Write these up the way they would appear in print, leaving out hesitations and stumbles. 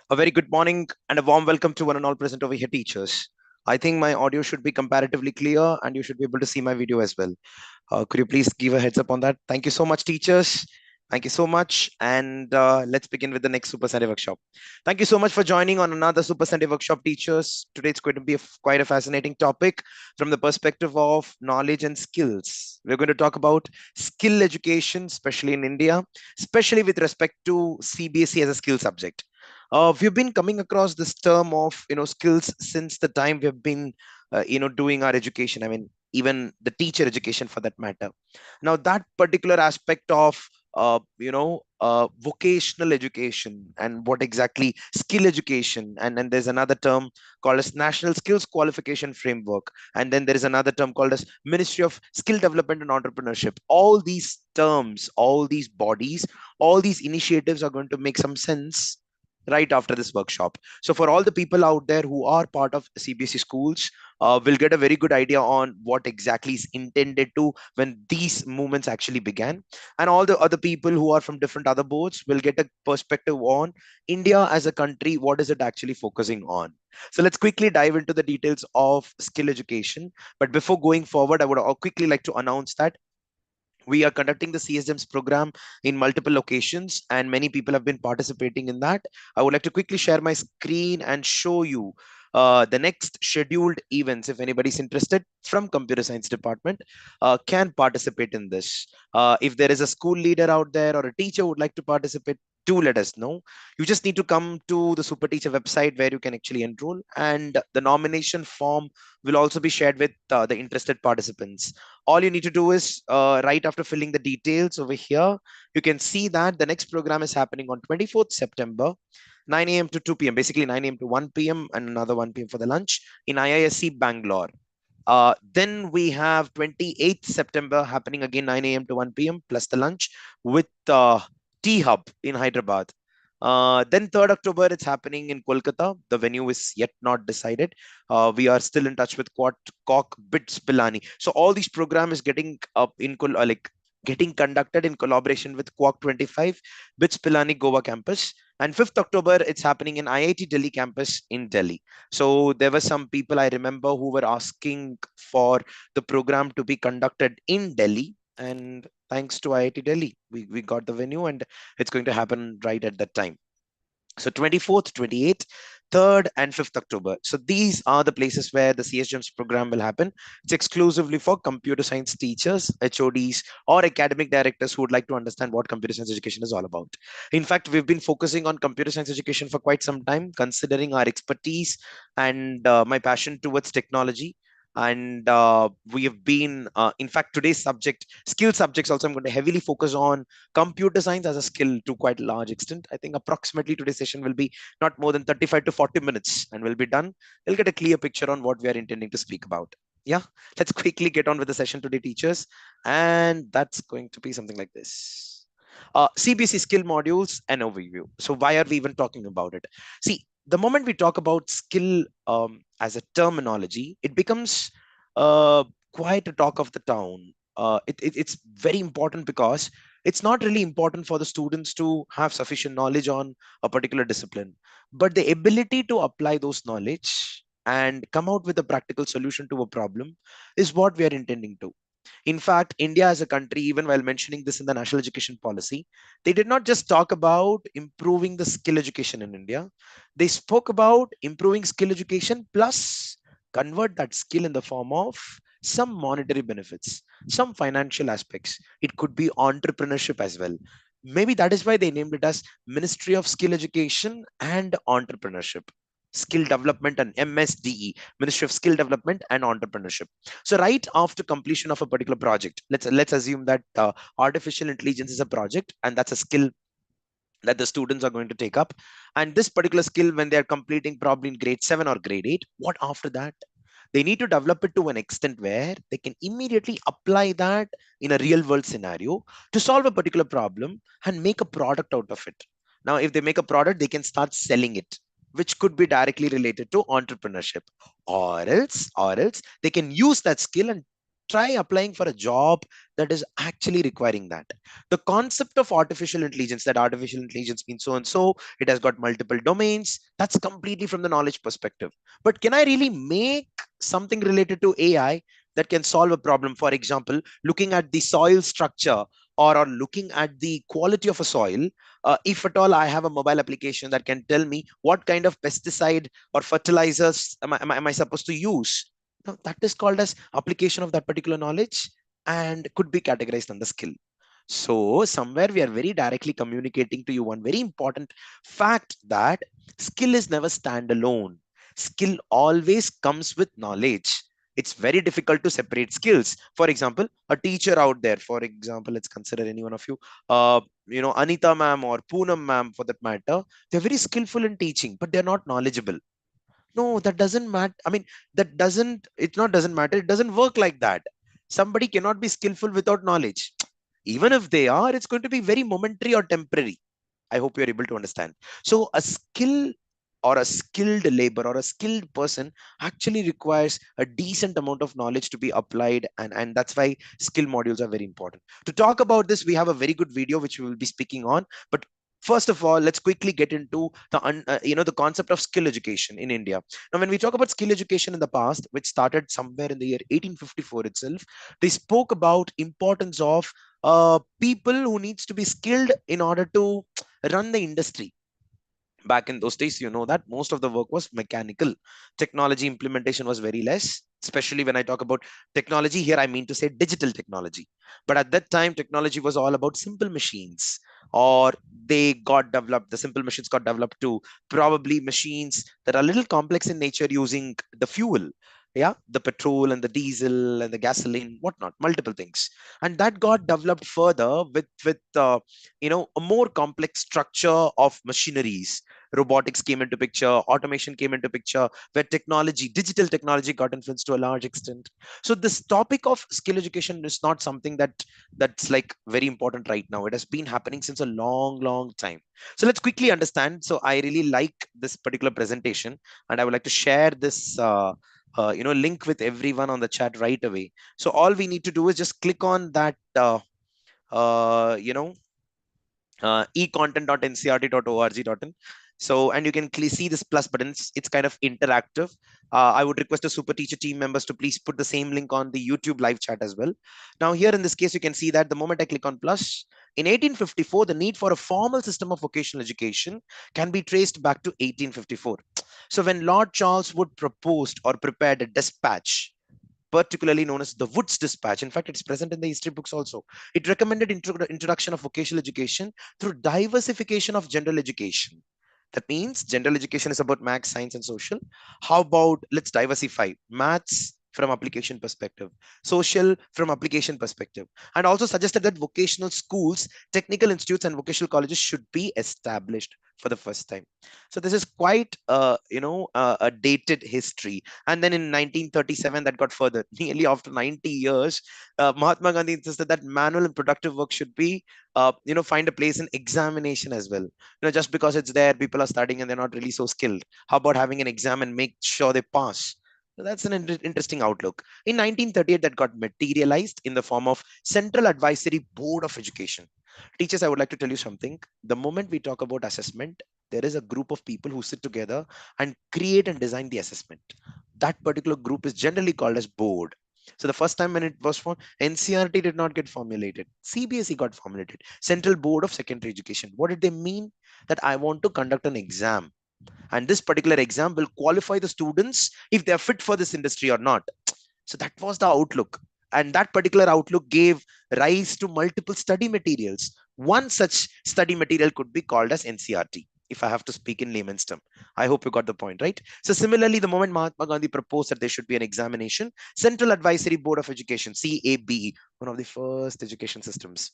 A very good morning and a warm welcome to one and all present over here, teachers. I think my audio should be comparatively clear and you should be able to see my video as well. Could you please give a heads up on that? Thank you so much, teachers. Thank you so much. And let's begin with the next Super Sunday workshop. Thank you so much for joining on another Super Sunday workshop, teachers. Today it's going to be quite a fascinating topic from the perspective of knowledge and skills. We're going to talk about skill education, especially in India, especially with respect to CBSE as a skill subject. We've been coming across this term of skills since the time we've been doing our education. I mean, even the teacher education for that matter. Now that particular aspect of vocational education and what exactly skill education, and then there's another term called as national skills qualification framework, and then there is another term called as ministry of skill development and entrepreneurship. All these terms, all these bodies, all these initiatives are going to make some sense right after this workshop. So for all the people out there who are part of CBSE schools, will get a very good idea on what exactly is intended to when these movements actually began. And all the other people who are from different other boards will get a perspective on India as a country, what is it actually focusing on. So let's quickly dive into the details of skill education. But before going forward, I would quickly like to announce that we are conducting the CSGEMS program in multiple locations, and many people have been participating in that. I would like to quickly share my screen and show you the next scheduled events. If anybody's interested from computer science department, can participate in this. If there is a school leader out there or a teacher would like to participate, do let us know. You just need to come to the Super Teacher website where you can actually enroll, and the nomination form will also be shared with the interested participants. All you need to do is right after filling the details over here, you can see that the next program is happening on 24th September, 9 a.m. to 2 p.m., basically 9 a.m. to 1 p.m. and another 1 p.m. for the lunch in IISC Bangalore. Then we have 28th September happening again 9 a.m. to 1 p.m. plus the lunch with T Hub in Hyderabad. Then 3rd October, it's happening in Kolkata. The venue is yet not decided. We are still in touch with Quad Cock Bits Pilani. So all these program is getting up in getting conducted in collaboration with Quark 25, Bits Pilani Goa campus. And 5th October, it's happening in IIT Delhi campus in Delhi. So there were some people I remember who were asking for the program to be conducted in Delhi. And thanks to IIT Delhi, we got the venue and it's going to happen right at that time. So 24th, 28th, 3rd, and 5th October. So these are the places where the CSGEMS program will happen. It's exclusively for computer science teachers, HODs, or academic directors who would like to understand what computer science education is all about. In fact, we've been focusing on computer science education for quite some time, considering our expertise and my passion towards technology. And we have been, in fact, today's subject, skill subjects, also, I'm going to heavily focus on computer science as a skill to quite a large extent. I think approximately today's session will be not more than 35 to 40 minutes and we'll be done. You'll get a clear picture on what we are intending to speak about. Yeah, let's quickly get on with the session today, teachers. And that's going to be something like this. CBSE skill modules and overview. So why are we even talking about it? See, the moment we talk about skill as a terminology, it becomes quite a talk of the town. It's very important because it's not really important for the students to have sufficient knowledge on a particular discipline, but the ability to apply those knowledge and come out with a practical solution to a problem is what we are intending to. In fact, India as a country, even while mentioning this in the national education policy, they did not just talk about improving the skill education in India. They spoke about improving skill education plus convert that skill in the form of some monetary benefits, some financial aspects. It could be entrepreneurship as well. Maybe that is why they named it as Ministry of Skill Education and Entrepreneurship. Skill Development and MSDE, Ministry of Skill Development and Entrepreneurship. So right after completion of a particular project, let's assume that artificial intelligence is a project and that's a skill that the students are going to take up. And this particular skill, when they are completing probably in grade 7 or grade 8, what after that? They need to develop it to an extent where they can immediately apply that in a real world scenario to solve a particular problem and make a product out of it. Now, if they make a product, they can start selling it, which could be directly related to entrepreneurship, or else they can use that skill and try applying for a job that is actually requiring that. The concept of artificial intelligence, that artificial intelligence means so and so, it has got multiple domains, that's completely from the knowledge perspective. But can I really make something related to AI that can solve a problem? For example, looking at the soil structure, or looking at the quality of a soil. If at all I have a mobile application that can tell me what kind of pesticide or fertilizers am I supposed to use. Now, that is called as application of that particular knowledge and could be categorized under skill. So somewhere we are very directly communicating to you one very important fact, that skill is never standalone. Skill always comes with knowledge. It's very difficult to separate skills. For example, a teacher out there, for example, let's consider any one of you, Anita ma'am or Poonam ma'am for that matter, they're very skillful in teaching, but they're not knowledgeable. No, that doesn't matter. I mean, doesn't matter. It doesn't work like that. Somebody cannot be skillful without knowledge. Even if they are, it's going to be very momentary or temporary. I hope you're able to understand. So a skill or a skilled labor or a skilled person actually requires a decent amount of knowledge to be applied, and that's why skill modules are very important. To talk about this, we have a very good video which we will be speaking on. But first of all, let's quickly get into the concept of skill education in India. Now, when we talk about skill education in the past, which started somewhere in the year 1854 itself, they spoke about importance of people who needs to be skilled in order to run the industry. Back in those days, you know that most of the work was mechanical. Technology implementation was very less. Especially when I talk about technology here, I mean to say digital technology. But at that time, technology was all about simple machines, or the simple machines got developed to probably machines that are a little complex in nature, using the fuel, yeah, the petrol and the diesel and the gasoline, whatnot, multiple things. And that got developed further with a more complex structure of machineries. Robotics came into picture, automation came into picture, where digital technology got influenced to a large extent. So this topic of skill education is not something that's like very important right now. It has been happening since a long time. So let's quickly understand. So I really like this particular presentation, and I would like to share this link with everyone on the chat right away. So all we need to do is just click on that uh, you know econtent.ncrt.org.in. So, and you can see this plus button. It's kind of interactive. I would request the super teacher team members to please put the same link on the YouTube live chat as well. Now, here in this case, you can see that the moment I click on plus, in 1854, the need for a formal system of vocational education can be traced back to 1854. So, when Lord Charles Wood proposed or prepared a dispatch, particularly known as the Woods Dispatch. In fact, it's present in the history books also. It recommended introduction of vocational education through diversification of general education. That means general education is about math, science, and social. How about let's diversify maths from application perspective, social from application perspective, and also suggested that vocational schools, technical institutes, and vocational colleges should be established for the first time. So this is quite a dated history. And then in 1937, that got further. Nearly after 90 years, Mahatma Gandhi insisted that manual and productive work should be find a place in examination as well. Just because it's there, people are studying and they're not really so skilled. How about having an exam and make sure they pass? So that's an interesting outlook. In 1938, that got materialized in the form of Central Advisory Board of Education. Teachers, I would like to tell you something. The moment we talk about assessment, there is a group of people who sit together and create and design the assessment. That particular group is generally called as board. So the first time when it was formed, NCRT did not get formulated. CBSE got formulated. Central Board of Secondary Education. What did they mean? That I want to conduct an exam, and this particular exam will qualify the students if they are fit for this industry or not. So that was the outlook, and that particular outlook gave rise to multiple study materials. One such study material could be called as NCRT, if I have to speak in layman's term. I hope you got the point, right? So similarly, the moment Mahatma Gandhi proposed that there should be an examination, Central Advisory Board of Education, CABE, one of the first education systems,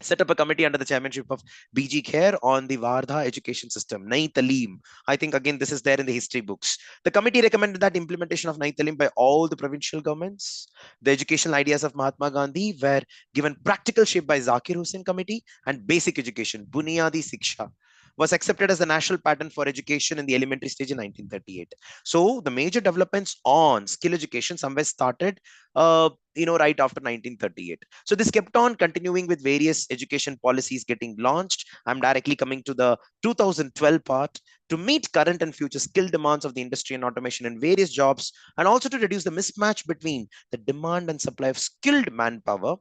set up a committee under the chairmanship of BG Khair on the Wardha education system, Nai Talim. I think again this is there in the history books. The committee recommended that implementation of Nai Talim by all the provincial governments. The educational ideas of Mahatma Gandhi were given practical shape by Zakir Hussain Committee, and basic education, Buniyadi Siksha. was accepted as the national pattern for education in the elementary stage in 1938. So the major developments on skill education somewhere started, right after 1938. So this kept on continuing with various education policies getting launched. I'm directly coming to the 2012 part. To meet current and future skill demands of the industry and automation in various jobs, and also to reduce the mismatch between the demand and supply of skilled manpower.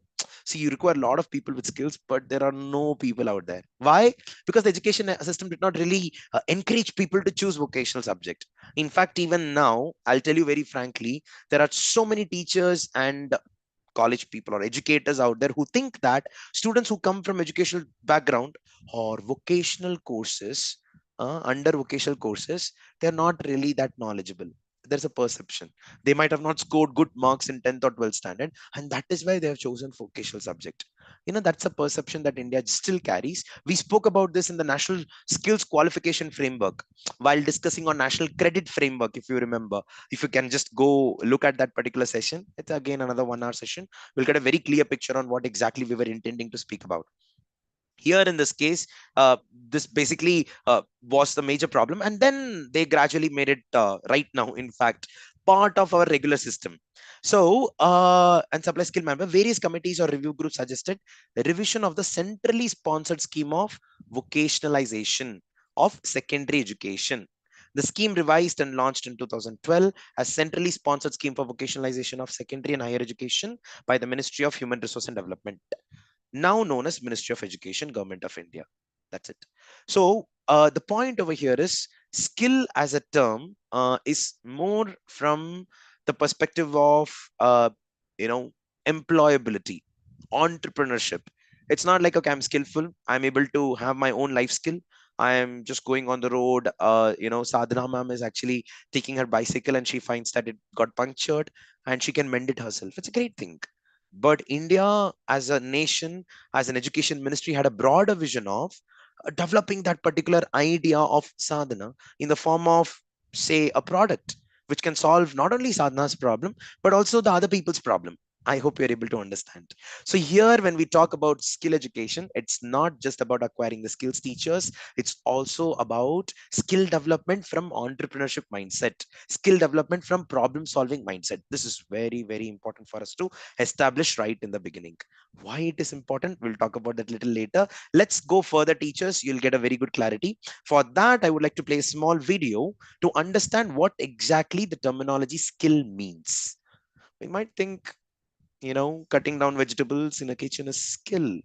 See, you require a lot of people with skills, but there are no people out there. Why? Because the education system did not really encourage people to choose vocational subject. In fact, even now, I'll tell you very frankly, there are so many teachers and college people or educators out there who think that students who come from educational background or vocational courses, under vocational courses, they're not really that knowledgeable. There's a perception they might have not scored good marks in 10th or 12th standard, and that is why they have chosen vocational subject. That's a perception that India still carries. We spoke about this in the national skills qualification framework while discussing on national credit framework, if you remember. If you can just go look at that particular session, it's again another 1 hour session. We'll get a very clear picture on what exactly we were intending to speak about. Here in this case, this basically was the major problem, and then they gradually made it right now, in fact, part of our regular system. So and supply skill management, various committees or review groups suggested the revision of the centrally sponsored scheme of vocationalization of secondary education. The scheme revised and launched in 2012 as centrally sponsored scheme for vocationalization of secondary and higher education by the Ministry of Human Resource and Development, now known as Ministry of Education, Government of India. That's it. So the point over here is skill as a term is more from the perspective of employability, entrepreneurship. It's not like, okay, I'm skillful, I'm able to have my own life skill. I am just going on the road. Sadhana ma'am is actually taking her bicycle and she finds that it got punctured and she can mend it herself. It's a great thing. But India, as a nation, as an education ministry, had a broader vision of developing that particular idea of sadhana in the form of, say, a product which can solve not only sadhana's problem, but also the other people's problem. I hope you're able to understand. So here, when we talk about skill education, it's not just about acquiring the skills, teachers. It's also about skill development from entrepreneurship mindset, skill development from problem solving mindset. This is very, very important for us to establish right in the beginning. Why it is important, we'll talk about that a little later. Let's go further, teachers. You'll get a very good clarity. For that, I would like to play a small video to understand what exactly the terminology skill means. We might think, cutting down vegetables in a kitchen is skill.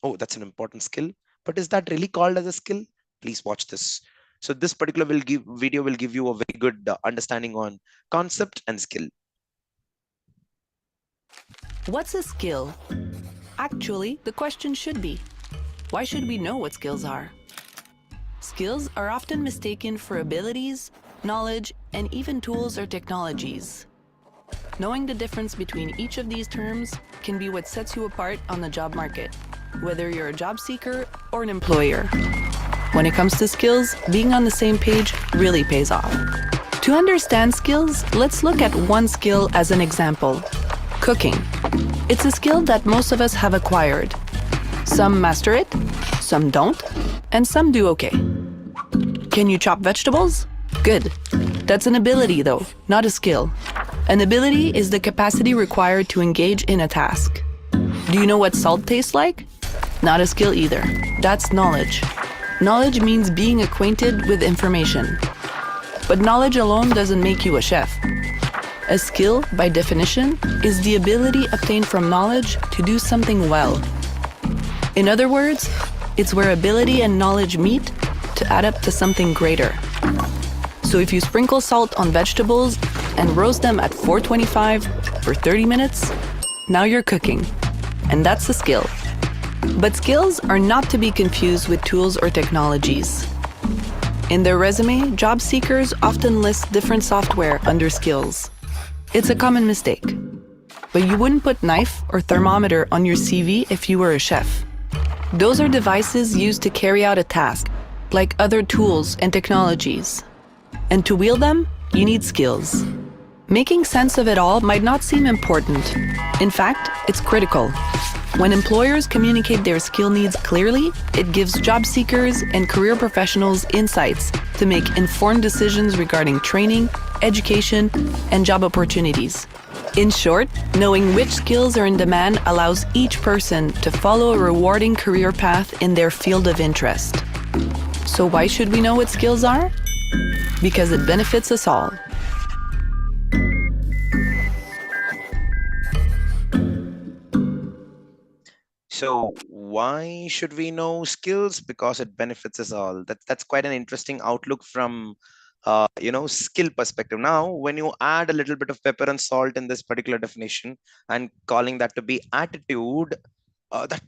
Oh, that's an important skill. But is that really called as a skill? Please watch this. So this particular video will give you a very good understanding on concept and skill. What's a skill? Actually, the question should be, why should we know what skills are? Skills are often mistaken for abilities, knowledge, and even tools or technologies. Knowing the difference between each of these terms can be what sets you apart on the job market, whether you're a job seeker or an employer. When it comes to skills, being on the same page really pays off. To understand skills, let's look at one skill as an example: cooking. It's a skill that most of us have acquired. Some master it, some don't, and some do okay. Can you chop vegetables? Good. That's an ability though, not a skill. An ability is the capacity required to engage in a task. Do you know what salt tastes like? Not a skill either. That's knowledge. Knowledge means being acquainted with information. But knowledge alone doesn't make you a chef. A skill, by definition, is the ability obtained from knowledge to do something well. In other words, it's where ability and knowledge meet to add up to something greater. So if you sprinkle salt on vegetables and roast them at 425 for 30 minutes, now you're cooking. And that's a skill. But skills are not to be confused with tools or technologies. In their resume, job seekers often list different software under skills. It's a common mistake. But you wouldn't put knife or thermometer on your CV if you were a chef. Those are devices used to carry out a task, like other tools and technologies. And to wield them, you need skills. Making sense of it all might not seem important. In fact, it's critical. When employers communicate their skill needs clearly, it gives job seekers and career professionals insights to make informed decisions regarding training, education, and job opportunities. In short, knowing which skills are in demand allows each person to follow a rewarding career path in their field of interest. So why should we know what skills are? Because it benefits us all. So why should we know skills? Because it benefits us all. That's quite an interesting outlook from skill perspective. Now, when you add a little bit of pepper and salt in this particular definition and calling that to be attitude,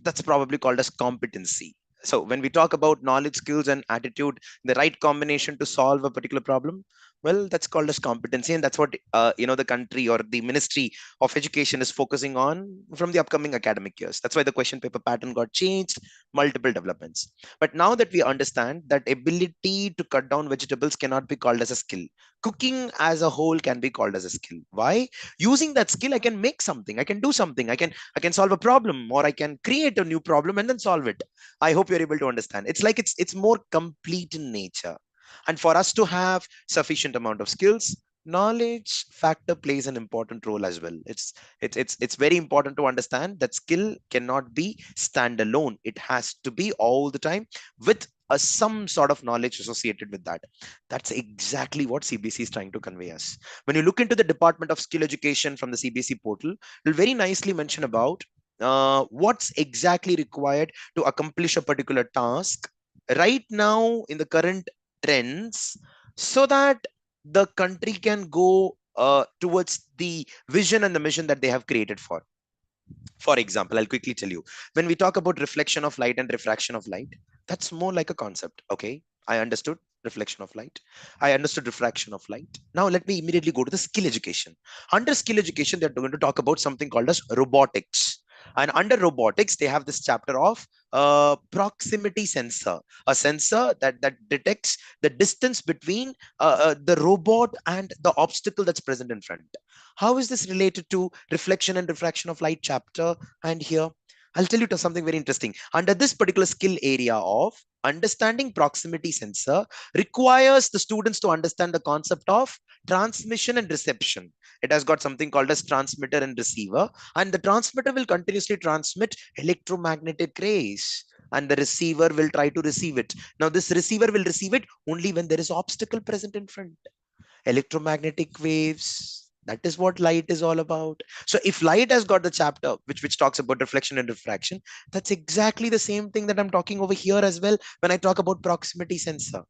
that's probably called as competency. So when we talk about knowledge, skills, and attitude, the right combination to solve a particular problem, well, that's called as competency, and that's what the country or the Ministry of Education is focusing on from the upcoming academic years. That's why the question paper pattern got changed, multiple developments. But now that we understand that ability to cut down vegetables cannot be called as a skill, cooking as a whole can be called as a skill. Why? Using that skill, I can make something, I can do something, I can solve a problem, or I can create a new problem and then solve it. I hope you're able to understand. It's like it's more complete in nature. And for us to have sufficient amount of skills, knowledge factor plays an important role as well. It's very important to understand that skill cannot be standalone. It has to be all the time with some sort of knowledge associated with that. That's exactly what CBSE is trying to convey us. When you look into the Department of Skill Education from the CBSE portal, it'll very nicely mention about what's exactly required to accomplish a particular task right now in the current trends, so that the country can go towards the vision and the mission that they have created for. For example, I'll quickly tell you, when we talk about reflection of light and refraction of light, that's more like a concept. Okay, I understood reflection of light, I understood refraction of light. Now let me immediately go to the skill education. Under skill education, they're going to talk about something called as robotics. And under robotics, they have this chapter of proximity sensor, a sensor that detects the distance between the robot and the obstacle that's present in front. How is this related to reflection and refraction of light chapter? And here, I'll tell you something very interesting. Under this particular skill area of understanding proximity sensor requires the students to understand the concept of transmission and reception. It has got something called as transmitter and receiver, and the transmitter will continuously transmit electromagnetic rays, and the receiver will try to receive it. Now, this receiver will receive it only when there is obstacle present in front. Electromagnetic waves, that is what light is all about. So if light has got the chapter which talks about reflection and refraction, that's exactly the same thing that I'm talking over here as well when I talk about proximity sensor.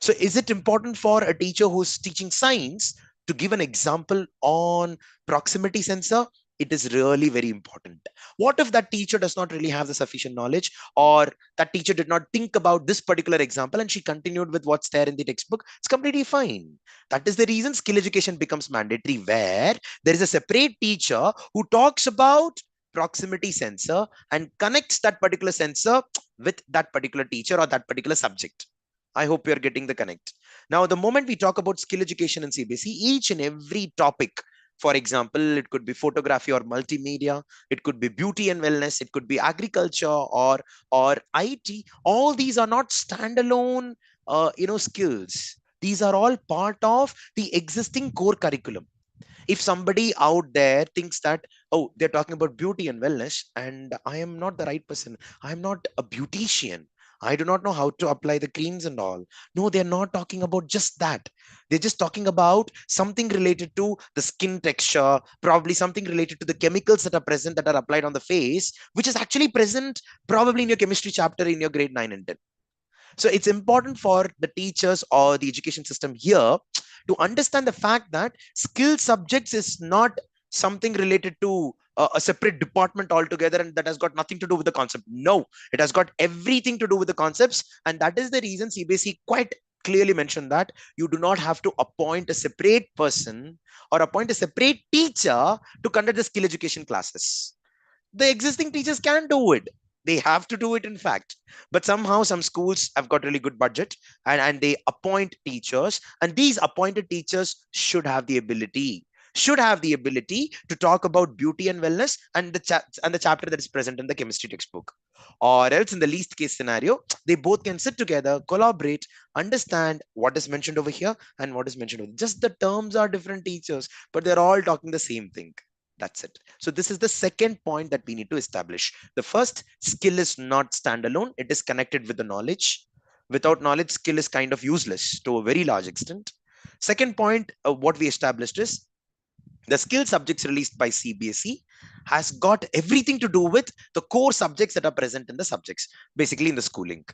So is it important for a teacher who's teaching science to give an example on proximity sensor? It is really very important. What if that teacher does not really have the sufficient knowledge, or that teacher did not think about this particular example and she continued with what's there in the textbook? It's completely fine. That is the reason skill education becomes mandatory, where there is a separate teacher who talks about proximity sensor and connects that particular sensor with that particular teacher or that particular subject. I hope you're getting the connect. Now, the moment we talk about skill education in CBSE, each and every topic, for example, it could be photography or multimedia, it could be beauty and wellness, it could be agriculture or IT. All these are not standalone, skills. These are all part of the existing core curriculum. If somebody out there thinks that, oh, they're talking about beauty and wellness and I am not the right person, I'm not a beautician, I do not know how to apply the creams and all. No, they're not talking about just that. They're just talking about something related to the skin texture, probably something related to the chemicals that are present that are applied on the face, which is actually present probably in your chemistry chapter in your grade 9 and 10. So it's important for the teachers or the education system here to understand the fact that skill subjects is not something related to a separate department altogether and that has got nothing to do with the concept. No, it has got everything to do with the concepts. And that is the reason CBSE quite clearly mentioned that you do not have to appoint a separate person or appoint a separate teacher to conduct the skill education classes. The existing teachers can do it. They have to do it, in fact. But somehow some schools have got really good budget, and they appoint teachers, and these appointed teachers should have the ability should have the ability to talk about beauty and wellness and the chapter that is present in the chemistry textbook. Or else, in the least case scenario, they both can sit together, collaborate, understand what is mentioned over here and what is mentioned over. Just the terms are different, teachers, but they're all talking the same thing. That's it. So this is the second point that we need to establish. The first, skill is not standalone. It is connected with the knowledge. Without knowledge, skill is kind of useless to a very large extent. Second point, what we established is the skill subjects released by CBSE has got everything to do with the core subjects that are present in the subjects, basically in the schooling.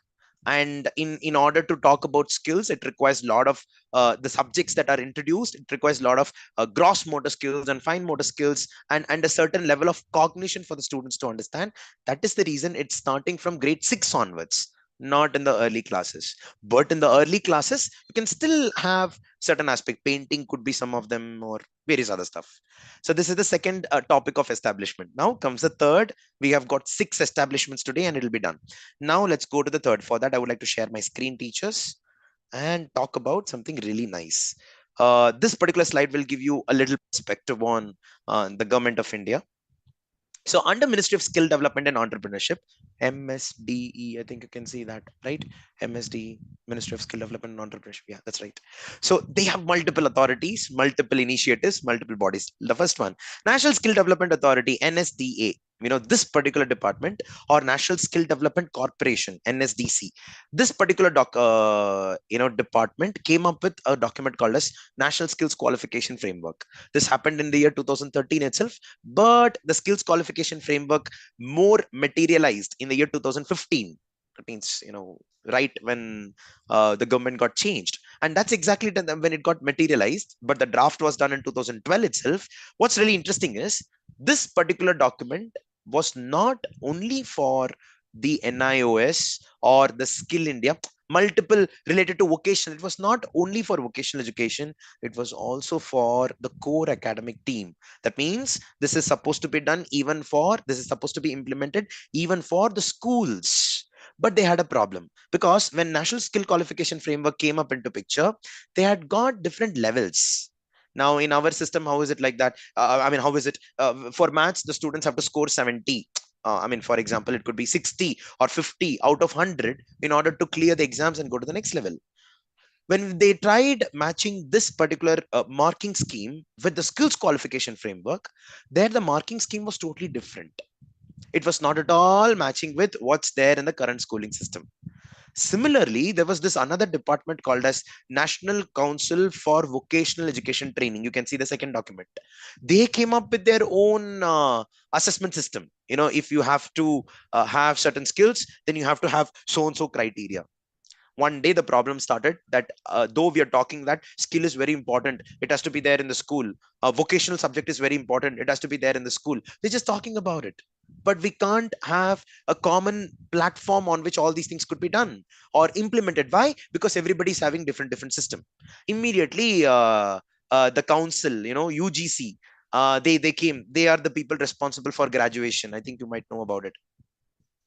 And in order to talk about skills, it requires a lot of the subjects that are introduced. It requires a lot of gross motor skills and fine motor skills, and a certain level of cognition for the students to understand. That is the reason it's starting from grade 6 onwards, not in the early classes. But in the early classes, you can still have certain aspect. Painting could be some of them, or various other stuff. So this is the second topic of establishment. Now comes the third. We have got 6 establishments today and it'll be done. Now let's go to the third. For that, I would like to share my screen, teachers, and talk about something really nice. This particular slide will give you a little perspective on the government of India. So under Ministry of Skill Development and Entrepreneurship, MSDE, I think you can see that, right? MSD, Ministry of Skill Development and Entrepreneurship. Yeah, that's right. So they have multiple authorities, multiple initiatives, multiple bodies. The first one, National Skill Development Authority, NSDA. You know, this particular department, or National Skill Development Corporation, NSDC. This particular department came up with a document called as National Skills Qualification Framework. This happened in the year 2013 itself, but the skills qualification framework more materialized in the year 2015. That means, right when the government got changed. And that's exactly when it got materialized. But the draft was done in 2012 itself. What's really interesting is this particular document was not only for the NIOS or the Skill India, multiple related to vocational. It was not only for vocational education, it was also for the core academic team. That means this is supposed to be done even for, this is supposed to be implemented even for the schools. But they had a problem, because when National Skill Qualification Framework came up into picture, they had got different levels. Now in our system, how is it like that? How is it for maths? The students have to score 70. For example, it could be 60 or 50 out of 100 in order to clear the exams and go to the next level. When they tried matching this particular marking scheme with the skills qualification framework, there the marking scheme was totally different. It was not at all matching with what's there in the current schooling system. Similarly, there was this another department called as National Council for Vocational Education Training. You can see the second document. They came up with their own assessment system. If you have to have certain skills, then you have to have so and so criteria. One day the problem started that though we are talking that skill is very important, it has to be there in the school. A vocational subject is very important, it has to be there in the school. They're just talking about it, but we can't have a common platform on which all these things could be done or implemented. Why? Because everybody's having different system. Immediately the council, UGC, they came. They are the people responsible for graduation. I think you might know about it.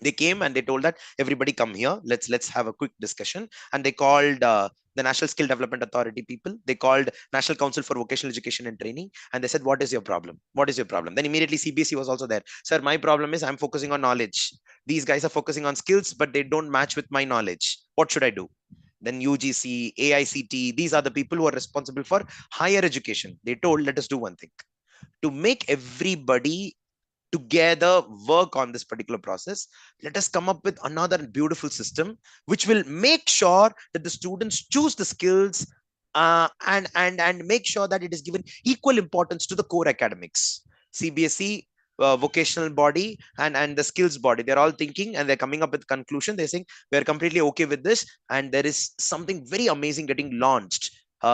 They came and they told that everybody come here, let's have a quick discussion. And they called the National Skill Development Authority people. They called National Council for Vocational Education and Training, and they said, what is your problem? What is your problem? Then immediately CBSE was also there. Sir, my problem is I'm focusing on knowledge. These guys are focusing on skills, but they don't match with my knowledge. What should I do? Then UGC, AICT, these are the people who are responsible for higher education. They told, let us do one thing. To make everybody together work on this particular process, let us come up with another beautiful system which will make sure that the students choose the skills and make sure that it is given equal importance to the core academics. CBSE, vocational body, and the skills body, they're all thinking and they're coming up with conclusion. They're saying we're completely okay with this, and there is something very amazing getting launched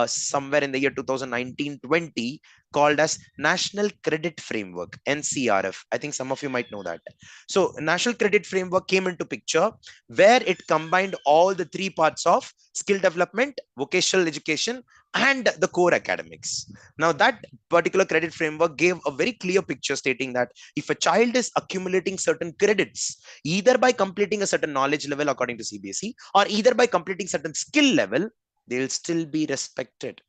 somewhere in the year 2019-20, called as National Credit Framework, NCRF. I think some of you might know that. So National Credit Framework came into picture, where it combined all the three parts of skill development, vocational education, and the core academics. Now that particular credit framework gave a very clear picture stating that if a child is accumulating certain credits, either by completing a certain knowledge level according to CBSE, or either by completing certain skill level, they'll still be respected.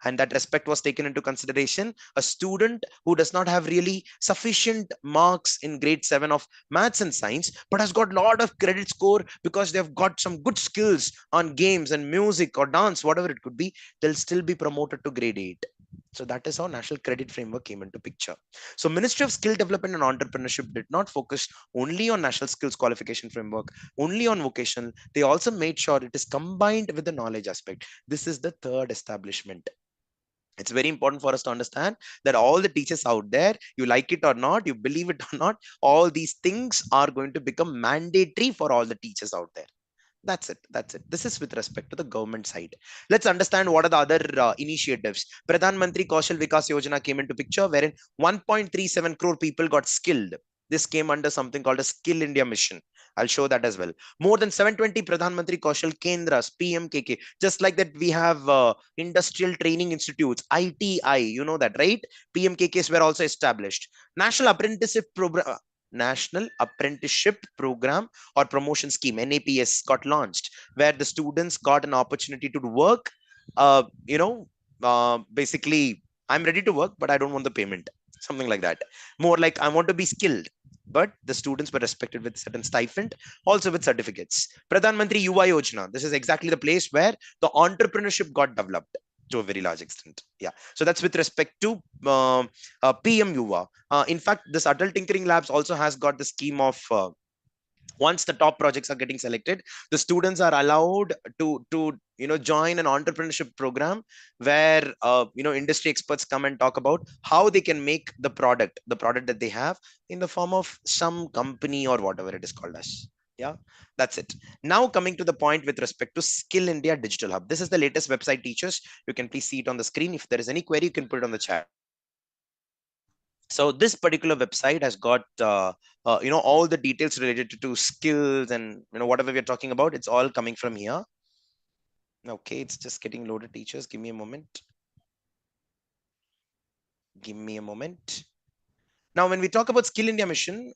and that respect was taken into consideration. A student who does not have really sufficient marks in grade 7 of maths and science, but has got a lot of credit score because they've got some good skills on games and music or dance, whatever it could be, they'll still be promoted to grade 8. So that is how national credit framework came into picture. So Ministry of Skill Development and Entrepreneurship did not focus only on national skills qualification framework, only on vocational. They also made sure it is combined with the knowledge aspect. This is the third establishment. It's very important for us to understand that all the teachers out there, you like it or not, you believe it or not, all these things are going to become mandatory for all the teachers out there. That's it. That's it. This is with respect to the government side. Let's understand what are the other initiatives. Pradhan Mantri Kaushal Vikas Yojana came into picture, wherein 1.37 crore people got skilled. This came under something called a Skill India Mission. I'll show that as well. More than 720 Pradhan Mantri Kaushal Kendras, PMKK. Just like that, we have industrial training institutes, ITI. You know that, right? PMKKs were also established. National Apprenticeship Program. National Apprenticeship Program or Promotion Scheme, NAPS, got launched, where the students got an opportunity to work. Basically, I'm ready to work, but I don't want the payment. Something like that. More like I want to be skilled. But the students were respected with certain stipend, also with certificates. Pradhan Mantri Yuva Yojana. This is exactly the place where the entrepreneurship got developed to a very large extent. Yeah. So that's with respect to PM Yuva. In fact, this Adult Tinkering Labs also has got the scheme of once the top projects are getting selected, the students are allowed to join an entrepreneurship program where industry experts come and talk about how they can make the product that they have in the form of some company or whatever it is called as. Yeah, that's it. Now coming to the point with respect to Skill India Digital Hub. This is the latest website, teachers. You can please see it on the screen. If there is any query, you can put it on the chat. So this particular website has got all the details related to skills and whatever we're talking about. It's all coming from here. Okay, it's just getting loaded, teachers. Give me a moment. Give me a moment. Now, when we talk about Skill India Mission,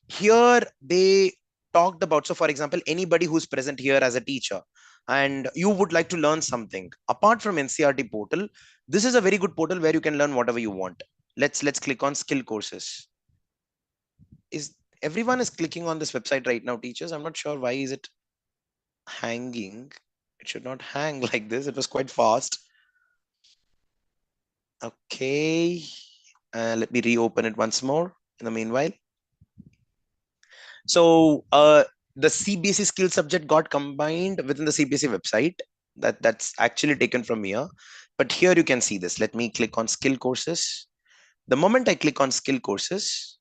here they talked about, so for example, anybody who's present here as a teacher and you would like to learn something apart from NCRT portal, this is a very good portal where you can learn whatever you want. Let's click on skill courses. Is everyone is clicking on this website right now, teachers? I'm not sure why is it hanging. It should not hang like this. It was quite fast. Okay, let me reopen it once more in the meanwhile. So the CBSE skill subject got combined within the CBSE website. That's actually taken from here. But here you can see this. Let me click on skill courses. The moment I click on skill courses,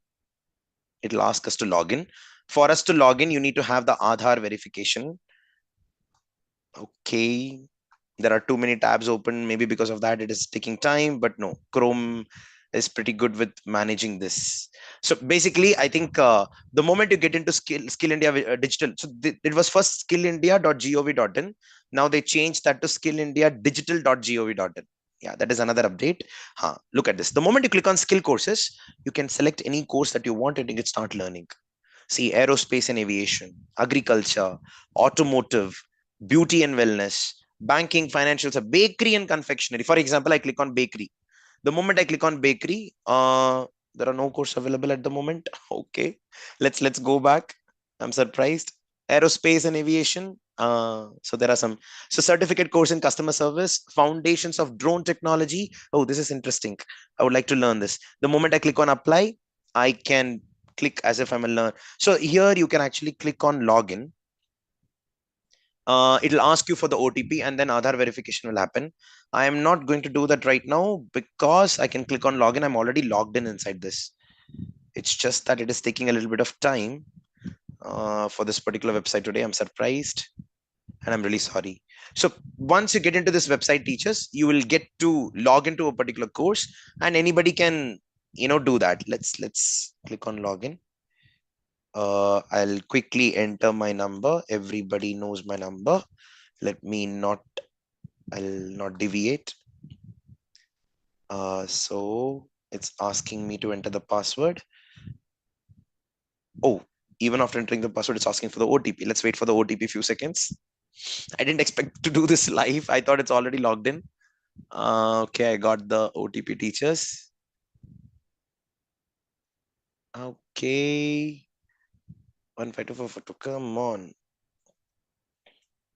it'll ask us to log in. For us to log in, you need to have the Aadhaar verification. Okay. There are too many tabs open. Maybe because of that, it is taking time. But no, Chrome is pretty good with managing this. So basically, I think the moment you get into Skill India digital, so it was first skillindia.gov.in. Now they changed that to skillindiadigital.gov.in. Yeah, that is another update. Look at this. The moment you click on skill courses, you can select any course that you want and you can start learning. See, aerospace and aviation, agriculture, automotive, beauty and wellness, banking, financial, bakery and confectionery. For example, I click on bakery. The moment I click on bakery, there are no courses available at the moment. Okay, let's go back. I'm surprised. Aerospace and aviation. So there are some. So certificate course in customer service, foundations of drone technology. Oh, this is interesting. I would like to learn this. The moment I click on apply, I can click as if I'm a learner. So here you can actually click on login. It'll ask you for the OTP and then Aadhaar verification will happen. I am not going to do that right now because I can click on login. I'm already logged in inside this. It's just that it is taking a little bit of time for this particular website today. I'm surprised and I'm really sorry. So once you get into this website, teachers, you will get to log into a particular course and anybody can, do that. Let's click on login. I'll quickly enter my number. Everybody knows my number. I'll not deviate. So it's asking me to enter the password. Oh, even after entering the password, it's asking for the OTP. Let's wait for the OTP few seconds. I didn't expect to do this live. I thought it's already logged in. Okay, I got the OTP teachers. Okay. 15244. Come on.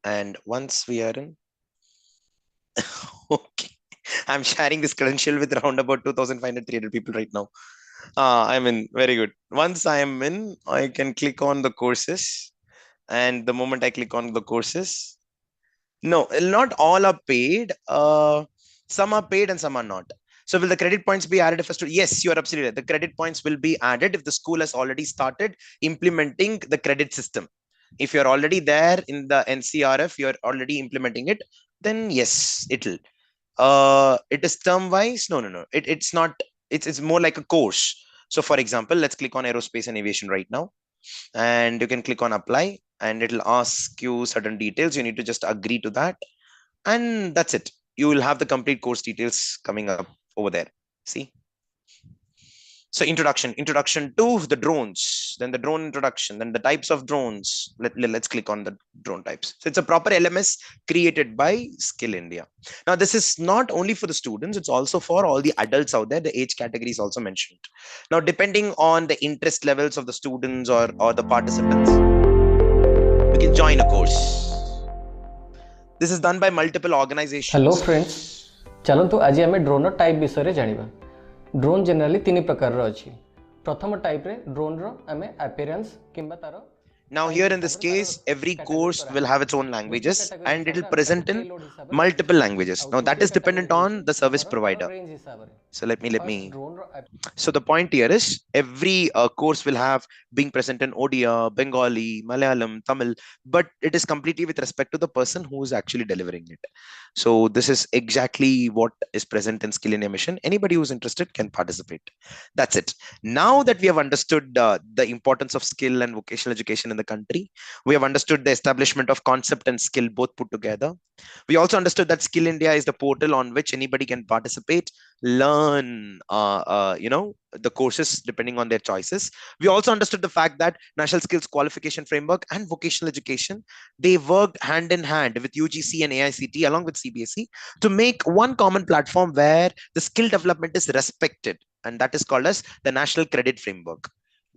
And once we are in, okay. I'm sharing this credential with around about 2,500, 300 people right now. I'm in. Very good. Once I am in, I can click on the courses. And the moment I click on the courses, no, not all are paid. Some are paid and some are not. So will the credit points be added if a student? Yes, you are absolutely right. The credit points will be added if the school has already started implementing the credit system. If you're already there in the NCRF, you're already implementing it, then yes, it'll. It is term wise. No. It's not. It's more like a course. So for example, let's click on aerospace and aviation right now, and you can click on apply, and it'll ask you certain details. You need to just agree to that, and that's it. You will have the complete course details coming up over there. See. So introduction to the drones, then the drone introduction, then the types of drones. Let's click on the drone types. So it's a proper LMS created by Skill India. Now, this is not only for the students, it's also for all the adults out there. The age category is also mentioned. Now, depending on the interest levels of the students or the participants, you can join a course. This is done by multiple hello organizations. Friends चलतु आज आम drone type विषय जाना drone generally तीन प्रकार अच्छी प्रथम type रे ड्रोन रो आम अपीयरेंस किंबा तार Now, here in this case, every course will have its own languages and it will present in multiple languages. Now, that is dependent on the service provider. So let me. So the point here is every course will have being present in Odia, Bengali, Malayalam, Tamil, but it is completely with respect to the person who is actually delivering it. So this is exactly what is present in Skill India Mission. Anybody who's interested can participate. That's it. Now that we have understood the importance of skill and vocational education in the country, we have understood the establishment of concept and skill both put together. We also understood that Skill India is the portal on which anybody can participate, learn, the courses depending on their choices. We also understood the fact that National Skills Qualification Framework and vocational education, they worked hand in hand with UGC and AICT along with CBSE to make one common platform where the skill development is respected, and that is called as the National Credit Framework.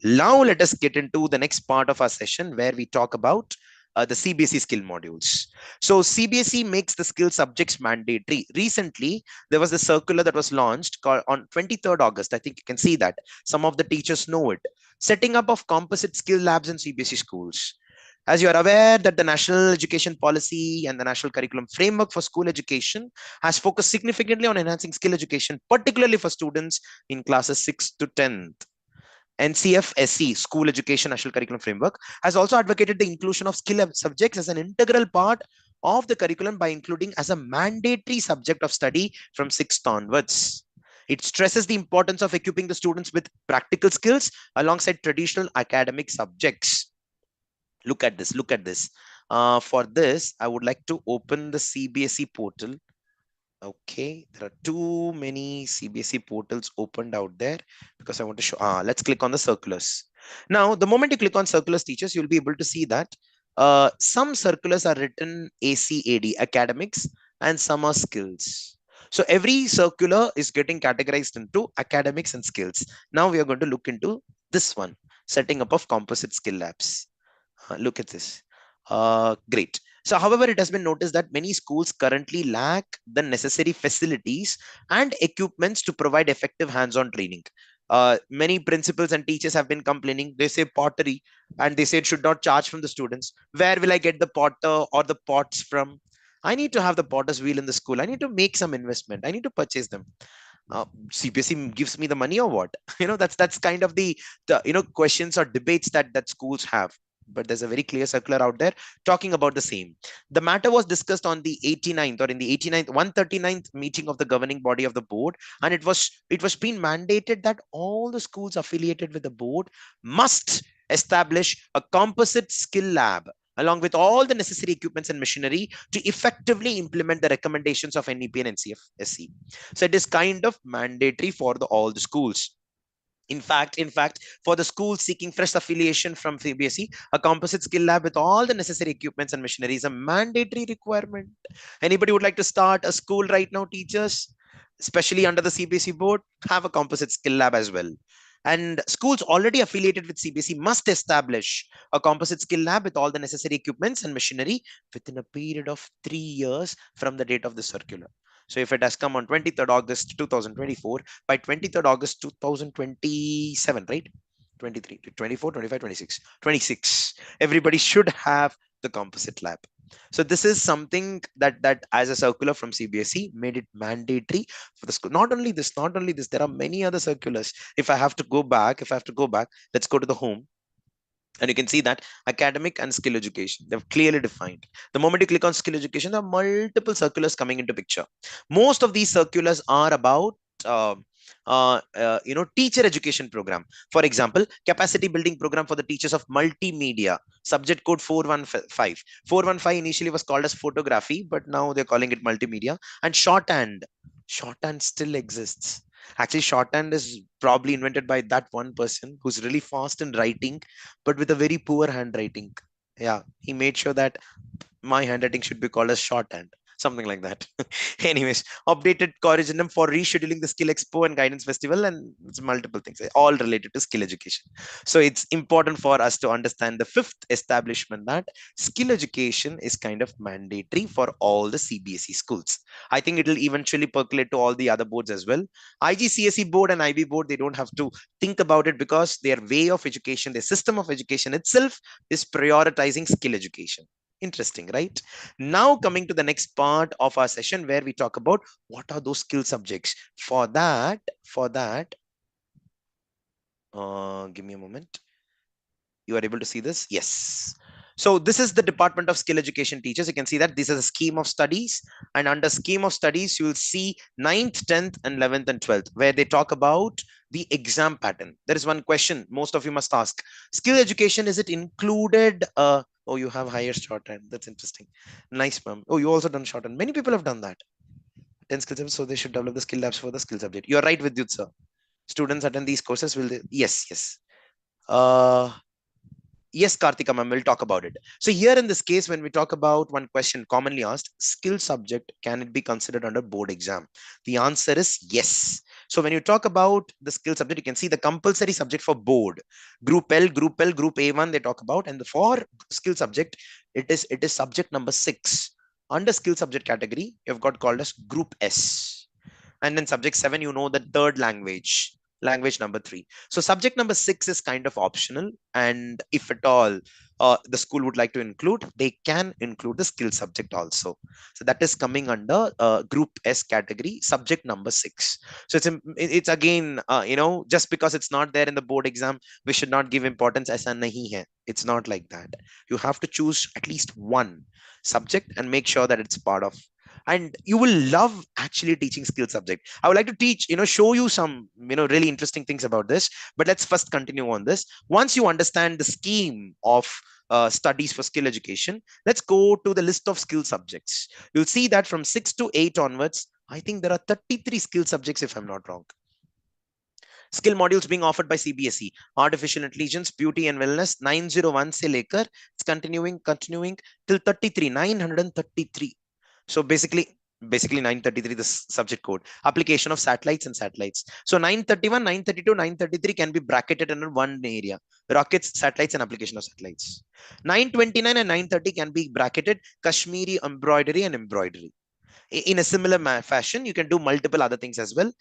Now let us get into the next part of our session where we talk about the CBSE skill modules. So CBSE makes the skill subjects mandatory. Recently, there was a circular that was launched called on 23rd August. I think you can see that. Some of the teachers know it. Setting up of composite skill labs in CBSE schools. As you are aware that the National Education Policy and the National Curriculum Framework for School Education has focused significantly on enhancing skill education, particularly for students in classes 6 to 10th. NCFSE, School Education National Curriculum Framework, has also advocated the inclusion of skill subjects as an integral part of the curriculum by including as a mandatory subject of study from 6th onwards. It stresses the importance of equipping the students with practical skills alongside traditional academic subjects. Look at this. Look at this. For this, I would like to open the CBSE portal. Okay, there are too many CBSE portals opened out there because I want to show. Let's click on the circulars. Now, the moment you click on circulars, teachers, you'll be able to see that some circulars are written ACAD, academics, and some are skills. So every circular is getting categorized into academics and skills. Now we are going to look into this one, setting up of composite skill labs. Look at this. Great. So, however, it has been noticed that many schools currently lack the necessary facilities and equipments to provide effective hands-on training. Many principals and teachers have been complaining. They say pottery, and they say it should not charge from the students. Where will I get the potter or the pots from? I need to have the potter's wheel in the school. I need to make some investment. I need to purchase them. CBSE gives me the money or what? That's kind of the questions or debates that schools have. But there's a very clear circular out there talking about the same. The matter was discussed on the 89th or in the 89th 139th meeting of the governing body of the board, and it was being mandated that all the schools affiliated with the board must establish a composite skill lab along with all the necessary equipments and machinery to effectively implement the recommendations of NEP and NCFSE. So it is kind of mandatory for all the schools. In fact, for the schools seeking fresh affiliation from CBSE, a composite skill lab with all the necessary equipments and machinery is a mandatory requirement. Anybody would like to start a school right now, teachers, especially under the CBSE board, have a composite skill lab as well. And schools already affiliated with CBSE must establish a composite skill lab with all the necessary equipments and machinery within a period of 3 years from the date of the circular. So if it has come on 23rd August 2024, by 23rd August 2027, right? 23, 24, 25, 26, 26. Everybody should have the composite lab. So this is something that as a circular from CBSE made it mandatory for the school. Not only this, there are many other circulars. If I have to go back, let's go to the home. And you can see that academic and skill education, they've clearly defined. The moment you click on skill education, there are multiple circulars coming into picture. Most of these circulars are about uh, teacher education program. For example, capacity building program for the teachers of multimedia, subject code 415. 415 initially was called as photography, but now they're calling it multimedia. And shorthand still exists. Actually, shorthand is probably invented by that one person who's really fast in writing, but with a very poor handwriting. Yeah, he made sure that my handwriting should be called as shorthand, something like that. Anyways, updated curriculum for rescheduling the skill expo and guidance festival, and it's multiple things all related to skill education. So it's important for us to understand the fifth establishment, that skill education is kind of mandatory for all the CBSE schools. I think it'll eventually percolate to all the other boards as well. IGCSE board and IB board, they don't have to think about it because their way of education, their system of education itself is prioritizing skill education. Interesting, right? Now coming to the next part of our session where we talk about what are those skill subjects. For that, give me a moment. You are able to see this? Yes. So this is the Department of Skill Education teachers. You can see that this is a scheme of studies, and under scheme of studies, you will see 9th, 10th, and 11th and 12th, where they talk about the exam pattern. There is one question most of you must ask. Skill education, is it included? Oh, you have higher shorthand. That's interesting. Nice, ma'am. Oh, you also done shorthand. Many people have done that. 10 skill subjects, so they should develop the skill labs for the skill subject. You're right, Vidyut, sir. Students attend these courses. Will they? Yes, yes. Uh, Yes, Kartika ma'am, we'll talk about it. So here in this case, when we talk about one question commonly asked, skill subject, can it be considered under board exam? The answer is yes. So when you talk about the skill subject, you can see the compulsory subject for board, group L, group A1, they talk about, and for skill subject, it is subject number 6. Under skill subject category, you've got called as group S. And then subject 7, you know, the third language number 3. So subject number 6 is kind of optional, and if at all the school would like to include, they can include the skill subject also. So that is coming under group S category, subject number 6. So it's again, just because it's not there in the board exam, we should not give importance as a nahi hai. It's not like that. You have to choose at least one subject and make sure that it's part of, and you will love actually teaching skill subject. I would like to teach, show you some, really interesting things about this, but let's first continue on this. Once you understand the scheme of studies for skill education, let's go to the list of skill subjects. You'll see that from 6 to 8 onwards, I think there are 33 skill subjects, if I'm not wrong. Skill modules being offered by CBSE: artificial intelligence, beauty and wellness, 901 se lekar, it's continuing till 33, 933. So basically 933, the subject code, application of satellites and satellites. So 931, 932, 933 can be bracketed under one area: rockets, satellites, and application of satellites. 929 and 930 can be bracketed Kashmiri embroidery and embroidery. In a similar fashion, you can do multiple other things as well,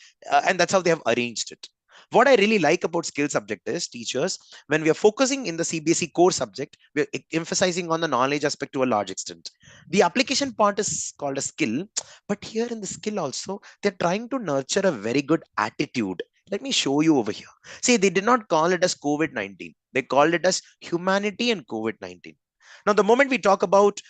and that's how they have arranged it. What I really like about skill subject is, teachers, when we are focusing in the CBSE core subject, we're emphasizing on the knowledge aspect to a large extent. The application part is called a skill, but here in the skill also, they're trying to nurture a very good attitude. Let me show you over here. See, they did not call it as COVID-19. They called it as humanity and COVID-19. Now, the moment we talk about,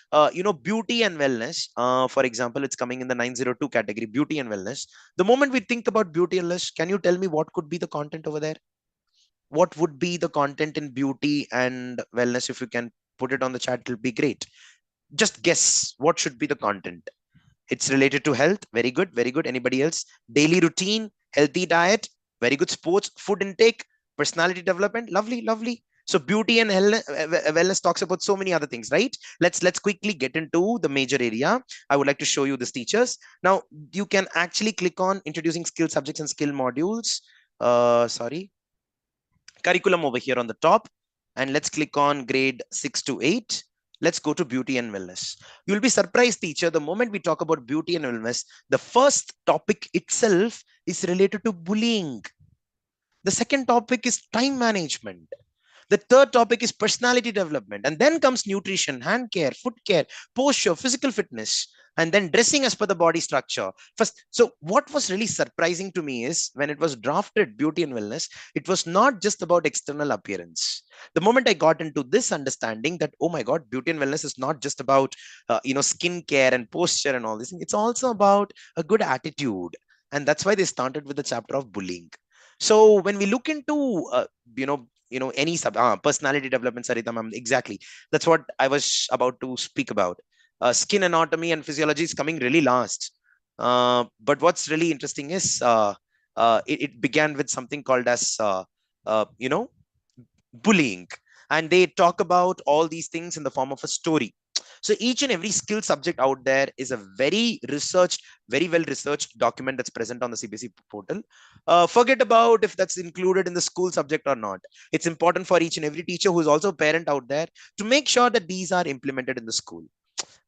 beauty and wellness, for example, it's coming in the 902 category, beauty and wellness. The moment we think about beauty and wellness, can you tell me what could be the content over there? What would be the content in beauty and wellness? If you can put it on the chat, it'll be great. Just guess what should be the content. It's related to health. Very good, very good. Anybody else? Daily routine, healthy diet. Very good. Sports, food intake, personality development. Lovely, lovely. So beauty and wellness talks about so many other things, right? Let's quickly get into the major area. I would like to show you this, teachers. Now you can actually click on introducing skill subjects and skill modules. Sorry, curriculum over here on the top, and let's click on grade 6 to 8. Let's go to beauty and wellness. You'll be surprised, teacher, the moment we talk about beauty and wellness, the first topic itself is related to bullying. The second topic is time management. The third topic is personality development. And then comes nutrition, hand care, foot care, posture, physical fitness, and then dressing as per the body structure. First, so what was really surprising to me is when it was drafted beauty and wellness, it was not just about external appearance. The moment I got into this understanding that, oh my God, beauty and wellness is not just about, skin care and posture and all this, it's also about a good attitude. And that's why they started with the chapter of bullying. So when we look into, any personality development, Sarita ma'am, exactly, that's what I was about to speak about. Skin anatomy and physiology is coming really last, but what's really interesting is it began with something called as uh, you know bullying, and they talk about all these things in the form of a story. So each and every skill subject out there is a very well researched document that's present on the CBSE portal. Forget about if that's included in the school subject or not. It's important for each and every teacher who is also a parent out there to make sure that these are implemented in the school,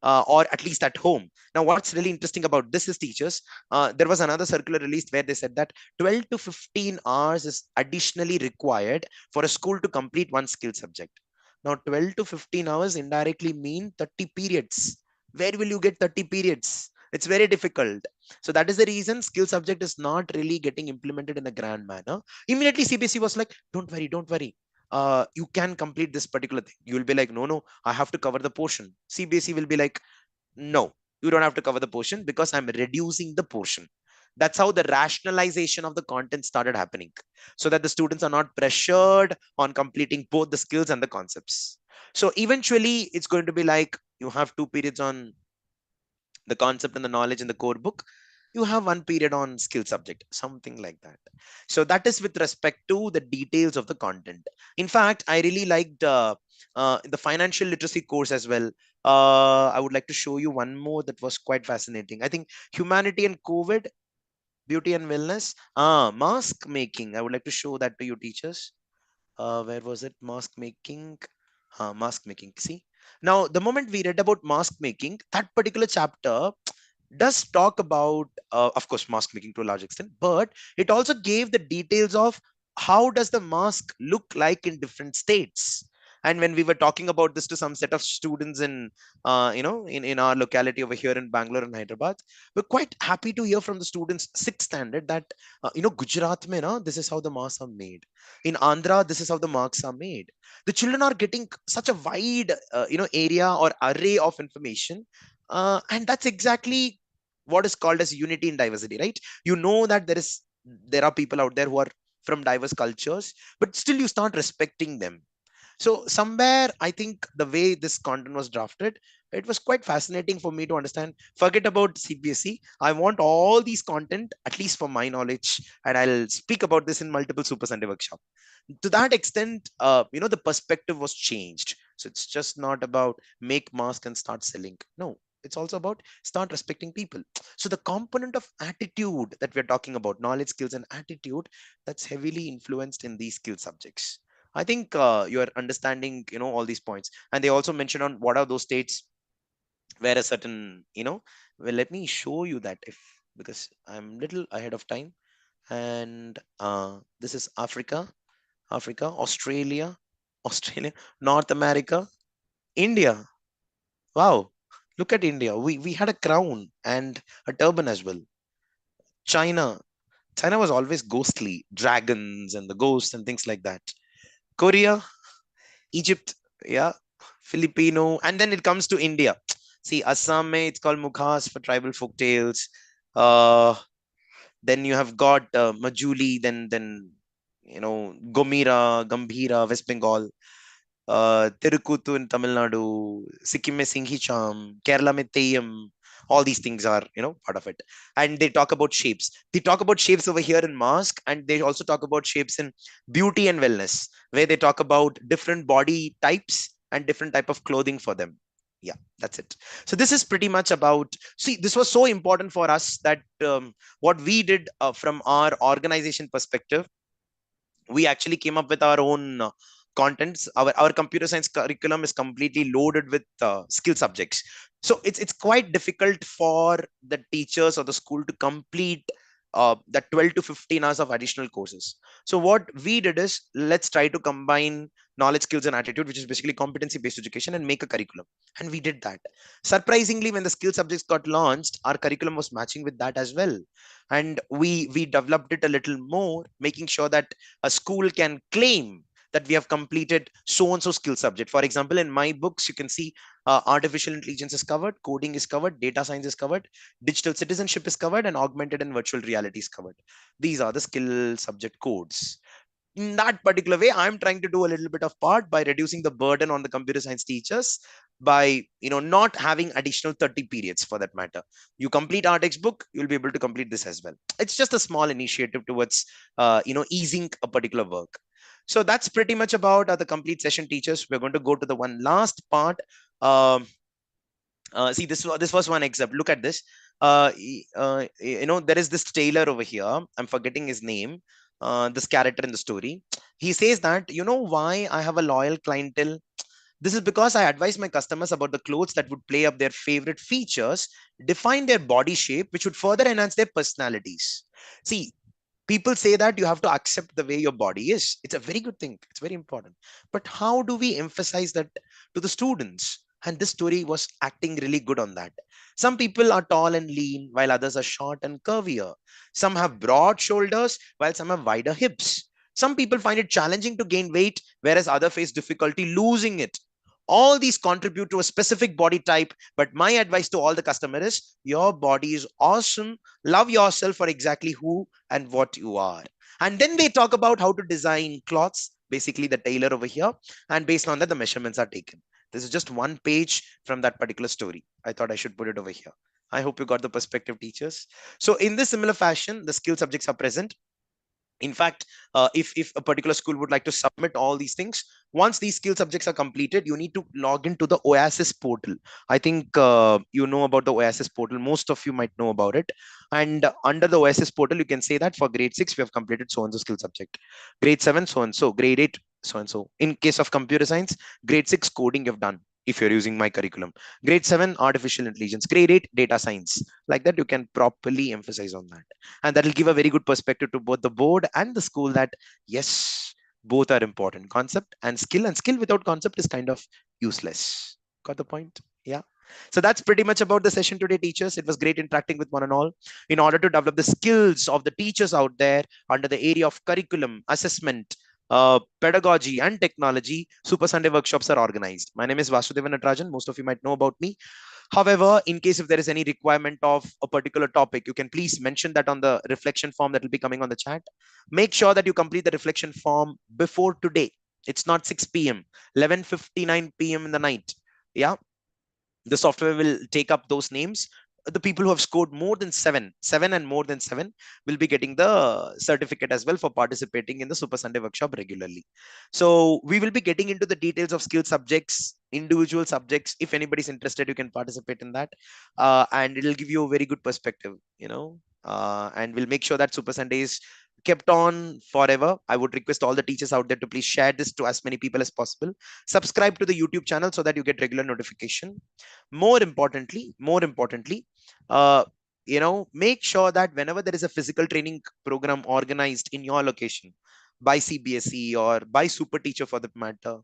or at least at home. Now, what's really interesting about this is, teachers, there was another circular released where they said that 12 to 15 hours is additionally required for a school to complete one skill subject. Now, 12 to 15 hours indirectly mean 30 periods. Where will you get 30 periods? It's very difficult. So that is the reason skill subject is not really getting implemented in a grand manner. Immediately, CBSE was like, don't worry, don't worry. You can complete this particular thing. You will be like, no, no, I have to cover the portion. CBSE will be like, no, you don't have to cover the portion because I'm reducing the portion. That's how the rationalization of the content started happening, so that the students are not pressured on completing both the skills and the concepts. So eventually, it's going to be like you have 2 periods on the concept and the knowledge in the core book, you have 1 period on skill subject, something like that. So that is with respect to the details of the content. In fact, I really liked the financial literacy course as well. I would like to show you one more that was quite fascinating. I think humanity and COVID, beauty and wellness, mask making. I would like to show that to you, teachers. Where was it? Mask making. Mask making. See, now the moment we read about mask making, that particular chapter does talk about, of course, mask making to a large extent, but it also gave the details of how does the mask look like in different states. And when we were talking about this to some set of students in, in our locality over here in Bangalore and Hyderabad, we're quite happy to hear from the students sixth standard that, Gujarat mein, na, this is how the masks are made. In Andhra, this is how the masks are made. The children are getting such a wide, area or array of information, and that's exactly what is called as unity in diversity, right? You know that there are people out there who are from diverse cultures, but still you start respecting them. So somewhere I think the way this content was drafted, it was quite fascinating for me to understand. Forget about CBSE. I want all these content, at least for my knowledge, and I'll speak about this in multiple Super Sunday workshop. To that extent, the perspective was changed. So it's just not about make mask and start selling. No, it's also about start respecting people. So the component of attitude that we're talking about, knowledge, skills, and attitude, that's heavily influenced in these skill subjects. I think you're understanding, all these points. And they also mentioned on what are those states where a certain, well, let me show you that, if because I'm little ahead of time. And this is Africa, Australia, Australia, North America, India. Wow, look at India. We had a crown and a turban as well. China. China was always ghostly, dragons and the ghosts and things like that. Korea, Egypt, yeah, Filipino, and then it comes to India. See, Assam, it's called Mukhas for tribal folk tales. Uh, then you have got Majuli, then Gomira, Gambhira, West Bengal, Tirukuttu in Tamil Nadu, Sikkim mein Singhi Cham, Kerala mein Teyyam. All these things are, part of it. And they talk about shapes. They talk about shapes over here in mask, and they also talk about shapes in beauty and wellness, where they talk about different body types and different type of clothing for them. Yeah, that's it. So this is pretty much about, see, this was so important for us that what we did from our organization perspective, we actually came up with our own contents. Our computer science curriculum is completely loaded with skill subjects. So it's quite difficult for the teachers or the school to complete the 12 to 15 hours of additional courses. So what we did is, let's try to combine knowledge, skills, and attitude, which is basically competency based education, and make a curriculum. And we did that. Surprisingly, when the skill subjects got launched, our curriculum was matching with that as well. And we developed it a little more, making sure that a school can claim that we have completed so and so skill subject. For example, in my books, you can see artificial intelligence is covered, coding is covered, data science is covered, digital citizenship is covered, and augmented and virtual reality is covered. These are the skill subject codes. In that particular way, I'm trying to do a little bit of part by reducing the burden on the computer science teachers, by not having additional 30 periods for that matter. You complete our textbook, you'll be able to complete this as well. It's just a small initiative towards easing a particular work. So that's pretty much about the complete session, teachers. We're going to go to the one last part. um, See, this was one example. Look at this. There is this tailor over here. I'm forgetting his name. This character in the story. He says that, why I have a loyal clientele. This is because I advise my customers about the clothes that would play up their favorite features, define their body shape, which would further enhance their personalities. See, people say that you have to accept the way your body is. It's a very good thing. It's very important. But how do we emphasize that to the students? And this story was acting really good on that. Some people are tall and lean, while others are short and curvier. Some have broad shoulders, while some have wider hips. Some people find it challenging to gain weight, whereas others face difficulty losing it. All these contribute to a specific body type, but my advice to all the customers is, your body is awesome. Love yourself for exactly who and what you are. And then they talk about how to design cloths, basically the tailor over here, and based on that, the measurements are taken. This is just one page from that particular story. I thought I should put it over here. I hope you got the perspective, teachers. So in this similar fashion, the skill subjects are present. In fact, if a particular school would like to submit all these things, once these skill subjects are completed, you need to log into the Oasis portal. I think you know about the Oasis portal. Most of you might know about it. And under the Oasis portal, you can say that for grade 6 we have completed so and so skill subject, grade 7 so and so, grade 8 so and so. In case of computer science, grade 6 coding you've done, if you're using my curriculum, grade 7 artificial intelligence, grade 8 data science. Like that, you can properly emphasize on that, and that will give a very good perspective to both the board and the school that yes, both are important, concept and skill without concept is kind of useless. Got the point? Yeah. So that's pretty much about the session today, teachers. It was great interacting with one and all. In order to develop the skills of the teachers out there under the area of curriculum, assessment, pedagogy, and technology, Super Sunday workshops are organized. My name is Vasudevan Natarajan. Most of you might know about me. However, in case if there is any requirement of a particular topic, you can please mention that on the reflection form that will be coming on the chat. Make sure that you complete the reflection form before today. It's not 6 p.m., 11:59 p.m. in the night. Yeah, the software will take up those names. The people who have scored more than seven and more than seven will be getting the certificate as well for participating in the Super Sunday workshop regularly. So we will be getting into the details of skill subjects, individual subjects. If anybody's interested, you can participate in that, and it'll give you a very good perspective, and we'll make sure that Super Sunday is kept on forever. I would request all the teachers out there to please share this to as many people as possible. Subscribe to the YouTube channel so that you get regular notification. More importantly, make sure that whenever there is a physical training program organized in your location by CBSE or by Super Teacher for that matter,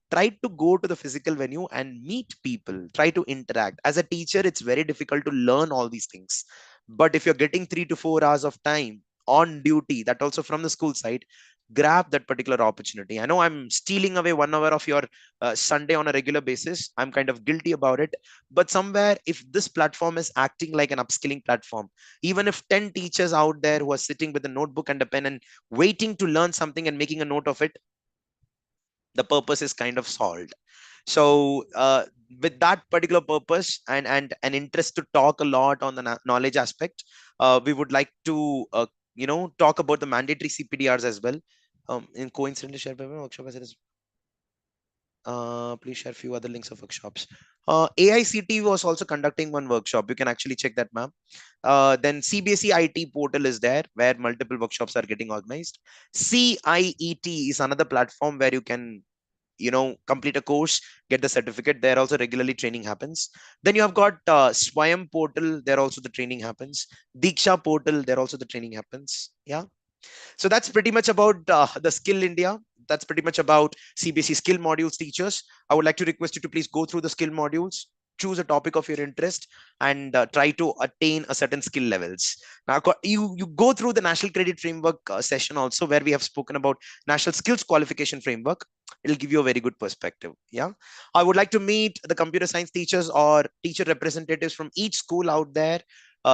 try to go to the physical venue and meet people, try to interact. As a teacher, it's very difficult to learn all these things, but if you're getting 3 to 4 hours of time on duty, that also from the school side, grab that particular opportunity. I know I'm stealing away 1 hour of your Sunday on a regular basis. I'm kind of guilty about it, but somewhere if this platform is acting like an upskilling platform, even if 10 teachers out there who are sitting with a notebook and a pen and waiting to learn something and making a note of it, the purpose is kind of solved. So with that particular purpose and an interest to talk a lot on the knowledge aspect, we would like to talk about the mandatory CPDRs as well. In coincidentally share workshop as it is. Please share a few other links of workshops. AICT was also conducting one workshop. You can actually check that, ma'am. Then CBSE IT portal is there where multiple workshops are getting organized. CIET is another platform where you can complete a course, get the certificate. There also regularly training happens. Then you have got Swayam portal. There also the training happens. Diksha portal. There also the training happens. Yeah. So that's pretty much about the Skill India. That's pretty much about CBSE skill modules teachers. I would like to request you to please go through the skill modules, choose a topic of your interest, and try to attain a certain skill levels. Now, you go through the National Credit Framework session also, where we have spoken about National Skills Qualification Framework. It'll give you a very good perspective. Yeah. I would like to meet the computer science teachers or teacher representatives from each school out there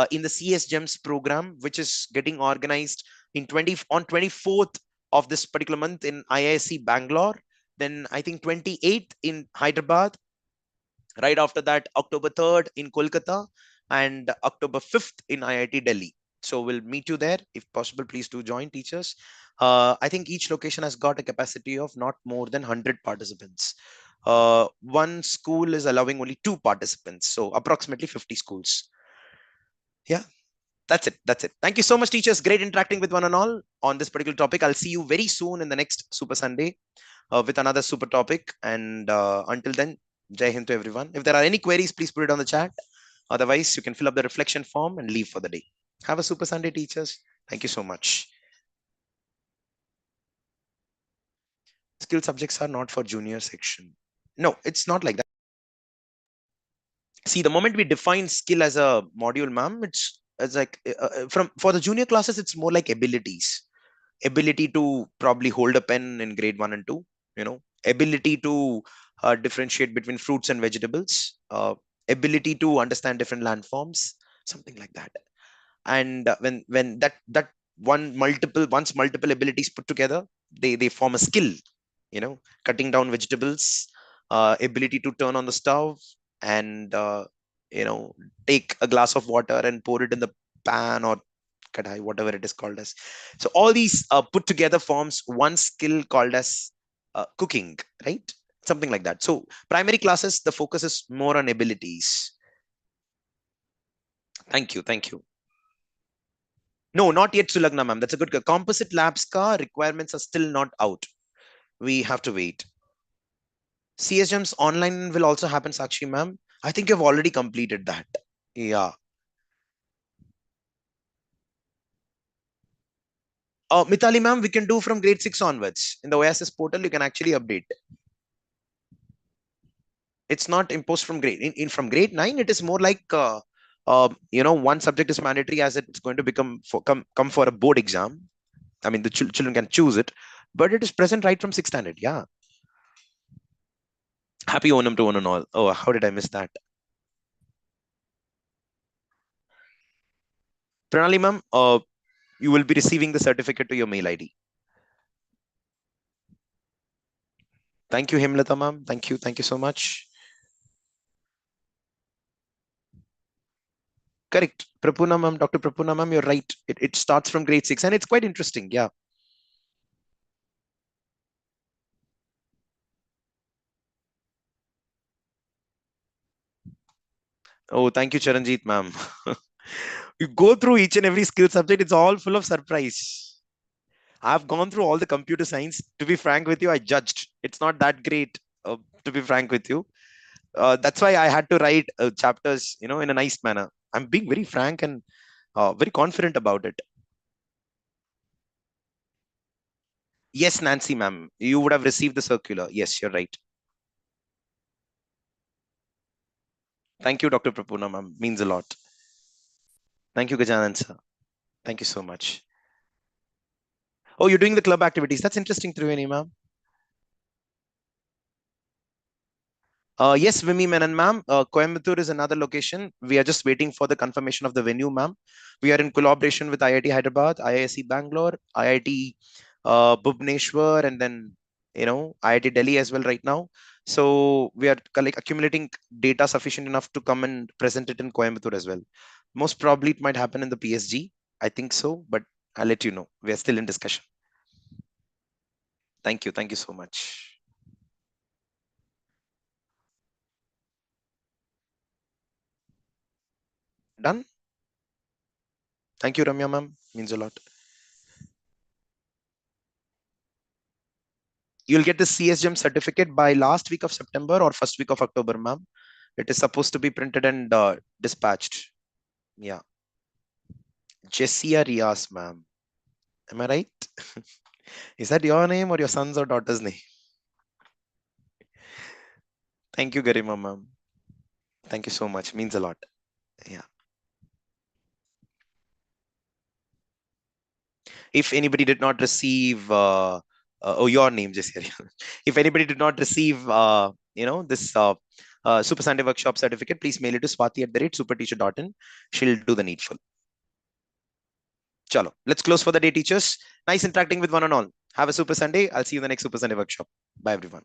in the CS GEMS program, which is getting organized in 24th of this particular month in IISc Bangalore. Then I think 28th in Hyderabad. Right after that, October 3rd in Kolkata and October 5th in IIT Delhi. So we'll meet you there. If possible, please do join, teachers. I think each location has got a capacity of not more than 100 participants. One school is allowing only 2 participants. So approximately 50 schools. Yeah. That's it. Thank you so much, teachers. Great interacting with one and all on this particular topic. I'll see you very soon in the next Super Sunday with another super topic. And until then, Jai Hind to everyone. If there are any queries, please put it on the chat. Otherwise, you can fill up the reflection form and leave for the day. Have a Super Sunday, teachers. Thank you so much. Skill subjects are not for junior section. No, it's not like that. See, the moment we define skill as a module, ma'am, it's like from for the junior classes, it's more like abilities. Ability to probably hold a pen in grade 1 and 2, ability to differentiate between fruits and vegetables, ability to understand different landforms, something like that. And when that once multiple abilities put together, they form a skill. Cutting down vegetables, ability to turn on the stove and you know take a glass of water and pour it in the pan or kadai, whatever it is called as. So all these put together forms one skill called as cooking, right? Something like that. So primary classes, the focus is more on abilities. Thank you. No, not yet, Sulagna ma'am. That's a good. Composite labs ka requirements are still not out. We have to wait. CSMs online will also happen, Sakshi ma'am. I think you've already completed that. Yeah. Mitali ma'am, we can do from grade 6 onwards. In the Oasis portal, you can actually update. It's not imposed from grade in from grade 9. It is more like one subject is mandatory as it's going to come for a board exam. I mean, the children can choose it, but it is present right from 6th standard. Yeah. Happy Onam to one and all. Oh, how did I miss that? Pranali ma'am, you will be receiving the certificate to your mail ID. Thank you, Hemlata ma'am. Thank you. Thank you so much. Correct. Prapuna ma'am, Dr. Prapuna ma'am, you're right. It starts from grade 6 and it's quite interesting. Yeah. Oh, thank you, Charanjit ma'am. You go through each and every skill subject, it's all full of surprise. I've gone through all the computer science. To be frank with you, I judged. It's not that great, to be frank with you. That's why I had to write chapters, in a nice manner. I'm being very frank and very confident about it. Yes, Nancy, ma'am, you would have received the circular. Yes, you're right. Thank you, Dr. Prapuna, ma'am. Means a lot. Thank you, Gajanan, sir. Thank you so much. Oh, you're doing the club activities. That's interesting, Triveni, ma'am. Yes, Vimi Menon, ma'am. Coimbatore is another location. We are just waiting for the confirmation of the venue, ma'am. We are in collaboration with IIT Hyderabad, IISc Bangalore, IIT Bhubaneswar, and then IIT Delhi as well right now. So we are accumulating data sufficient enough to come and present it in Coimbatore as well. Most probably it might happen in the PSG. I think so, but I'll let you know. We are still in discussion. Thank you. Thank you so much. Done. Thank you, Ramya ma'am. Means a lot. You'll get the CSGM certificate by last week of September or first week of October, ma'am. It is supposed to be printed and dispatched. Yeah. Jessia Rias, ma'am. Am I right? Is that your name or your son's or daughter's name? Thank you, Garima, ma'am. Thank you so much. Means a lot. Yeah. If anybody did not receive, oh, your name, Jessia. If anybody did not receive, this Super Sunday Workshop certificate, please mail it to swati@superteacher.in. She'll do the needful. Chalo, let's close for the day, teachers. Nice interacting with one and all. Have a super Sunday. I'll see you in the next Super Sunday workshop. Bye, everyone.